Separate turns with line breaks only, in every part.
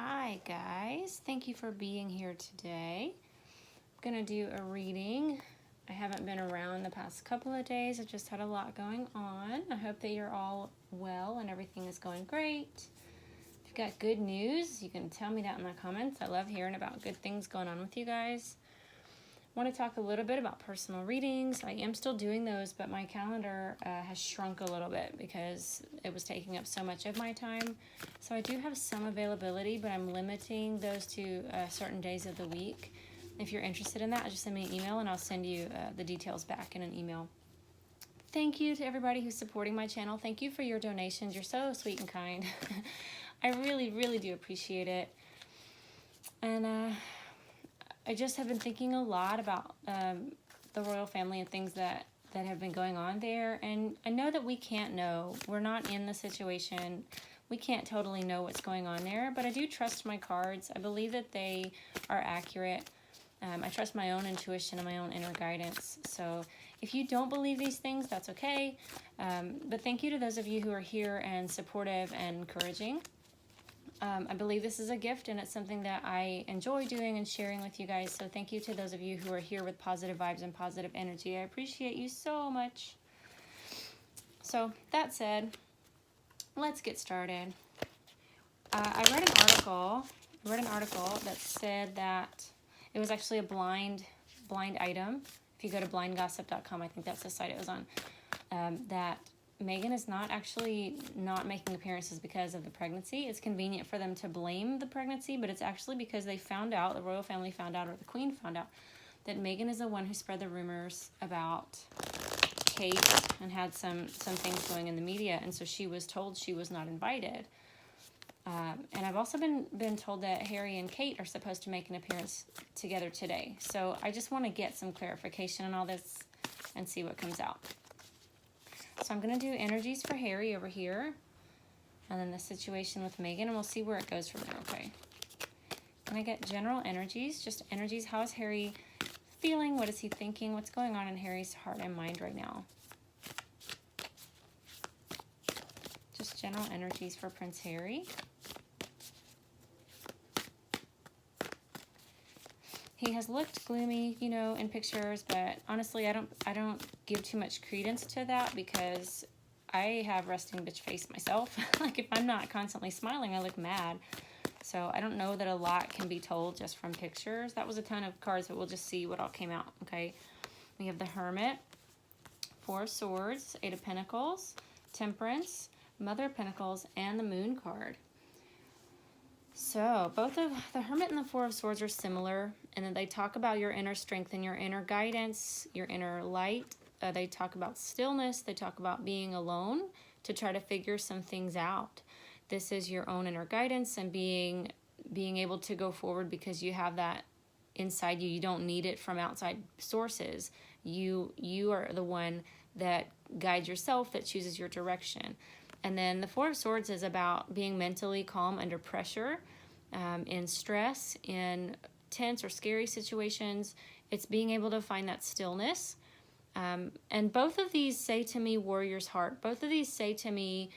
Hi guys, thank you for being here today. I'm gonna do a reading. I haven't been around the past couple of days. I just had a lot going on. I hope that you're all well and everything is going great. If you've got good news, you can tell me that in the comments. I love hearing about good things going on with you guys. I want to talk a little bit about personal readings. I am still doing those, but my calendar has shrunk a little bit because it was taking up so much of my time. So I do have some availability, but I'm limiting those to certain days of the week. If you're interested in that, just send me an email and I'll send you the details back in an email. Thank you to everybody who's supporting my channel. Thank you for your donations. You're so sweet and kind. I really, really do appreciate it. And I just have been thinking a lot about the royal family and things that have been going on there. And I know that we can't know. We're not in the situation. We can't totally know what's going on there. But I do trust my cards. I believe that they are accurate. I trust my own intuition and my own inner guidance. So if you don't believe these things, that's okay. But thank you to those of you who are here and supportive and encouraging. I believe this is a gift and it's something that I enjoy doing and sharing with you guys. So thank you to those of you who are here with positive vibes and positive energy. I appreciate you so much. So that said, let's get started. I read an article that said that it was actually a blind item. If you go to blindgossip.com, I think that's the site it was on, that Meghan is not making appearances because of the pregnancy. It's convenient for them to blame the pregnancy, but it's actually because they found out, the royal family found out, or the queen found out, that Meghan is the one who spread the rumors about Kate and had some things going in the media, and so she was told she was not invited. And I've also been told that Harry and Kate are supposed to make an appearance together today. So I just want to get some clarification on all this and see what comes out. So I'm going to do energies for Harry over here, and then the situation with Meghan, and we'll see where it goes from there, okay? Can I get general energies? Just energies. How is Harry feeling? What is he thinking? What's going on in Harry's heart and mind right now? Just general energies for Prince Harry. He has looked gloomy, you know, in pictures, but honestly, I don't give too much credence to that because I have resting bitch face myself. Like if I'm not constantly smiling, I look mad. So I don't know that a lot can be told just from pictures. That was a ton of cards, but we'll just see what all came out, okay? We have the Hermit, Four of Swords, Eight of Pentacles, Temperance, Mother of Pentacles, and the Moon card. So both of the Hermit and the Four of Swords are similar, and then they talk about your inner strength and your inner guidance, your inner light. They talk about stillness. They talk about being alone to try to figure some things out. This is your own inner guidance and being able to go forward because you have that inside you. You don't need it from outside sources. You are the one that guides yourself, that chooses your direction. And then the Four of Swords is about being mentally calm under pressure, in stress, in tense or scary situations. It's being able to find that stillness. And both of these say to me warrior's heart. Both of these say to me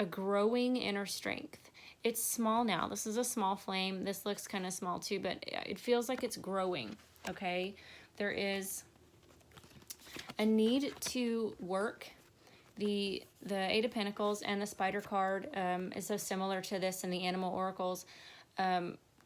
a growing inner strength. It's small now. This is a small flame. This looks kind of small too, but it feels like it's growing, okay? There is a need to work. The Eight of Pentacles and the Spider card is so similar to this in the Animal Oracles.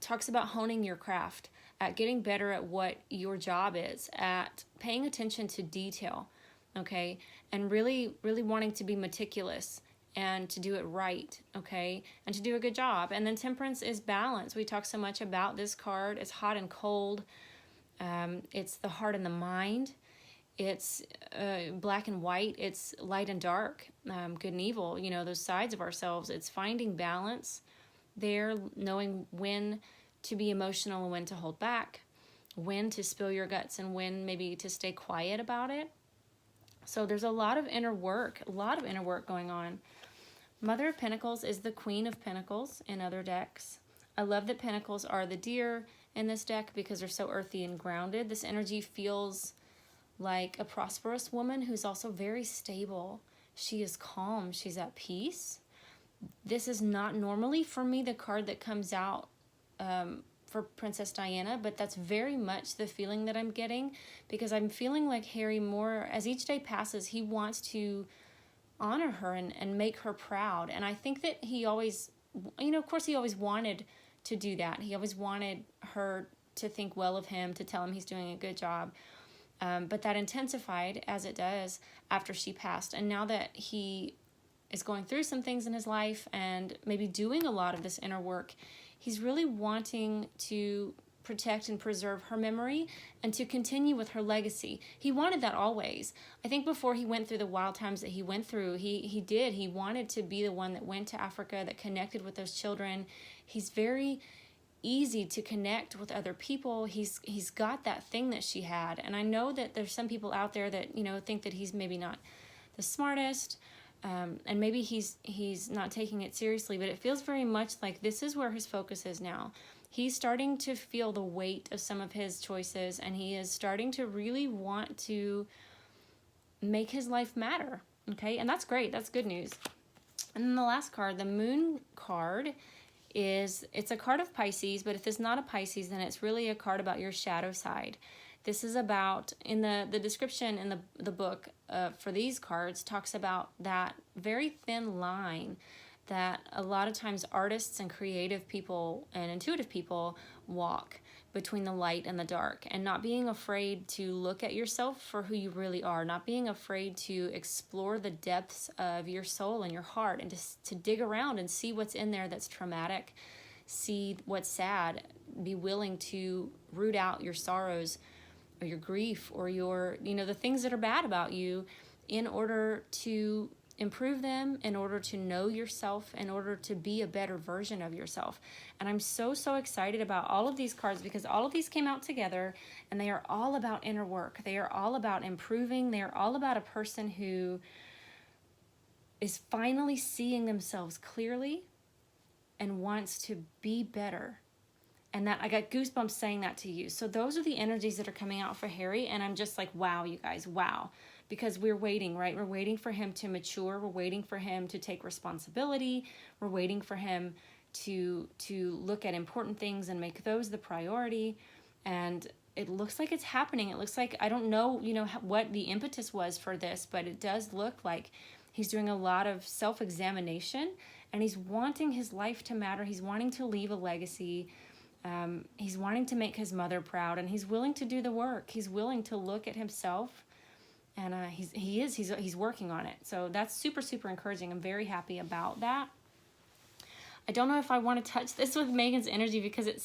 Talks about honing your craft, at getting better at what your job is, at paying attention to detail, okay? And really, really wanting to be meticulous and to do it right, okay? And to do a good job. And then Temperance is balance. We talk so much about this card. It's hot and cold. It's the heart and the mind. It's black and white. It's light and dark, good and evil, you know, those sides of ourselves. It's finding balance there, knowing when to be emotional and when to hold back, when to spill your guts and when maybe to stay quiet about it. So there's a lot of inner work going on. Mother of Pentacles is the Queen of Pentacles in other decks. I love that Pentacles are the deer in this deck because they're so earthy and grounded. This energy feels like a prosperous woman who's also very stable. She is calm. She's at peace. This is not normally for me the card that comes out for Princess Diana, but that's very much the feeling that I'm getting, because I'm feeling like Harry, more as each day passes, he wants to honor her and make her proud. And I think that he always, of course he always wanted to do that. He always wanted her to think well of him, to tell him he's doing a good job. But that intensified, as it does, after she passed. And now that he is going through some things in his life and maybe doing a lot of this inner work, he's really wanting to protect and preserve her memory and to continue with her legacy. He wanted that always. I think before he went through the wild times that he went through, he wanted to be the one that went to Africa, that connected with those children. He's very easy to connect with other people. He's got that thing that she had. And I know that there's some people out there that, think that he's maybe not the smartest, and maybe he's not taking it seriously, but it feels very much like this is where his focus is now. He's starting to feel the weight of some of his choices, and he is starting to really want to make his life matter. Okay, and that's great. That's good news. And then the last card, the Moon card, it's a card of Pisces, but if it's not a Pisces, then it's really a card about your shadow side. This is about, in the description in the book for these cards, talks about that very thin line that a lot of times artists and creative people and intuitive people walk between the light and the dark, and not being afraid to look at yourself for who you really are, not being afraid to explore the depths of your soul and your heart, and to dig around and see what's in there that's traumatic, see what's sad, be willing to root out your sorrows or your grief or your, the things that are bad about you, in order to improve them, in order to know yourself, in order to be a better version of yourself. And I'm so excited about all of these cards, because all of these came out together, and they are all about inner work. They are all about improving. They are all about a person who is finally seeing themselves clearly and wants to be better. And that I got goosebumps saying that to you. So those are the energies that are coming out for Harry, and I'm just like, wow, you guys, wow. Because we're waiting, right? We're waiting for him to mature. We're waiting for him to take responsibility. We're waiting for him to look at important things and make those the priority. And it looks like it's happening. It looks like, I don't know, what the impetus was for this, but it does look like he's doing a lot of self-examination, and he's wanting his life to matter. He's wanting to leave a legacy. He's wanting to make his mother proud, and he's willing to do the work. He's willing to look at himself, and he's working on it. So that's super encouraging. I'm very happy about that. I don't know if I want to touch this with Megan's energy, because it's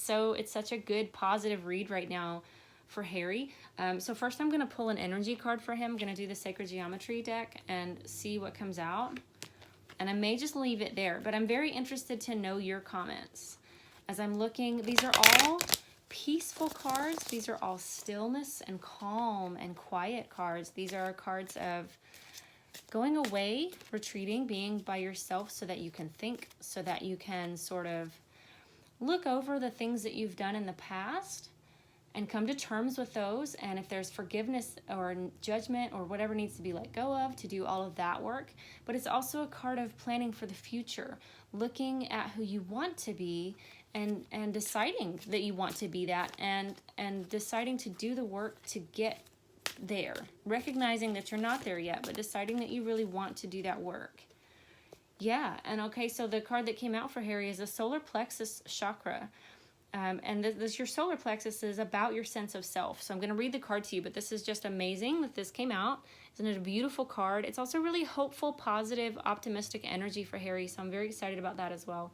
such a good positive read right now for Harry. So first I'm going to pull an energy card for him. I'm going to do the Sacred Geometry deck and see what comes out. And I may just leave it there, but I'm very interested to know your comments. As I'm looking, these are all peaceful cards. These are all stillness and calm and quiet cards. These are cards of going away, retreating, being by yourself so that you can think, so that you can sort of look over the things that you've done in the past and come to terms with those. And if there's forgiveness or judgment or whatever needs to be let go of, to do all of that work. But it's also a card of planning for the future, looking at who you want to be, and deciding that you want to be that, and deciding to do the work to get there, recognizing that you're not there yet, but deciding that you really want to do that work. Yeah. And okay, so the card that came out for Harry is the solar plexus chakra, and this your solar plexus is about your sense of self. So I'm going to read the card to you, but this is just amazing that this came out. Isn't it a beautiful card? It's also really hopeful, positive, optimistic energy for Harry, so I'm very excited about that as well.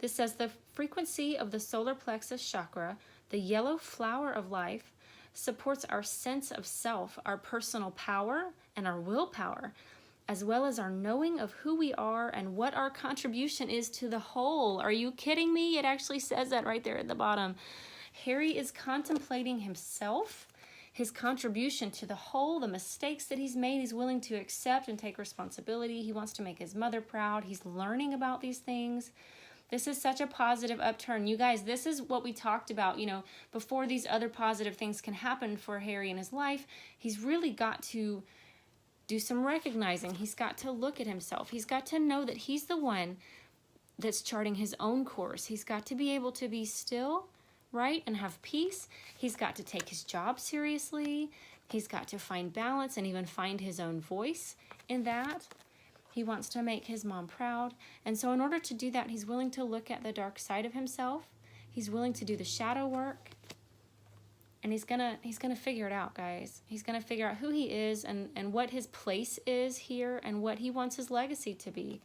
This says, the frequency of the solar plexus chakra, the yellow flower of life, supports our sense of self, our personal power, and our willpower, as well as our knowing of who we are and what our contribution is to the whole. Are you kidding me? It actually says that right there at the bottom. Harry is contemplating himself, his contribution to the whole, the mistakes that he's made. He's willing to accept and take responsibility. He wants to make his mother proud. He's learning about these things. This is such a positive upturn. You guys, this is what we talked about, before these other positive things can happen for Harry in his life. He's really got to do some recognizing. He's got to look at himself. He's got to know that he's the one that's charting his own course. He's got to be able to be still, right, and have peace. He's got to take his job seriously. He's got to find balance and even find his own voice in that. He wants to make his mom proud. And so in order to do that, he's willing to look at the dark side of himself. He's willing to do the shadow work. And he's gonna figure it out, guys. He's gonna figure out who he is and what his place is here and what he wants his legacy to be.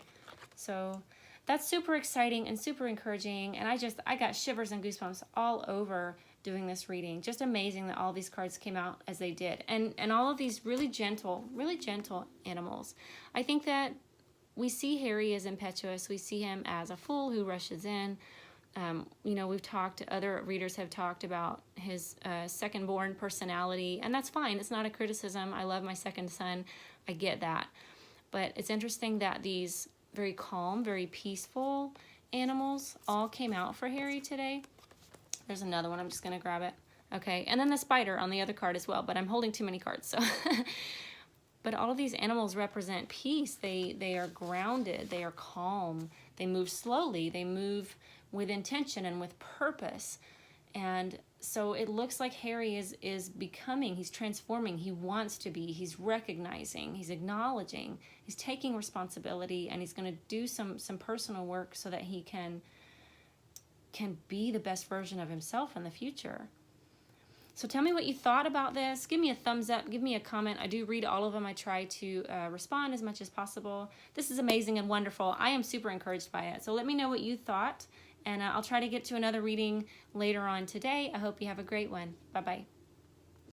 So that's super exciting and super encouraging. And I got shivers and goosebumps all over doing this reading. Just amazing that all these cards came out as they did. And all of these really gentle animals. I think that we see Harry as impetuous. We see him as a fool who rushes in. You know, other readers have talked about his second-born personality, and that's fine. It's not a criticism. I love my second son. I get that. But it's interesting that these very calm, very peaceful animals all came out for Harry today. There's another one. I'm just going to grab it. Okay, and then the spider on the other card as well, but I'm holding too many cards, so... But all of these animals represent peace. They are grounded. They are calm. They move slowly. They move with intention and with purpose. And so it looks like Harry is becoming, he's transforming, he wants to be, he's recognizing, he's acknowledging, he's taking responsibility, and he's going to do some personal work so that he can be the best version of himself in the future. So tell me what you thought about this. Give me a thumbs up. Give me a comment. I do read all of them. I try to respond as much as possible. This is amazing and wonderful. I am super encouraged by it. So let me know what you thought. And I'll try to get to another reading later on today. I hope you have a great one. Bye-bye.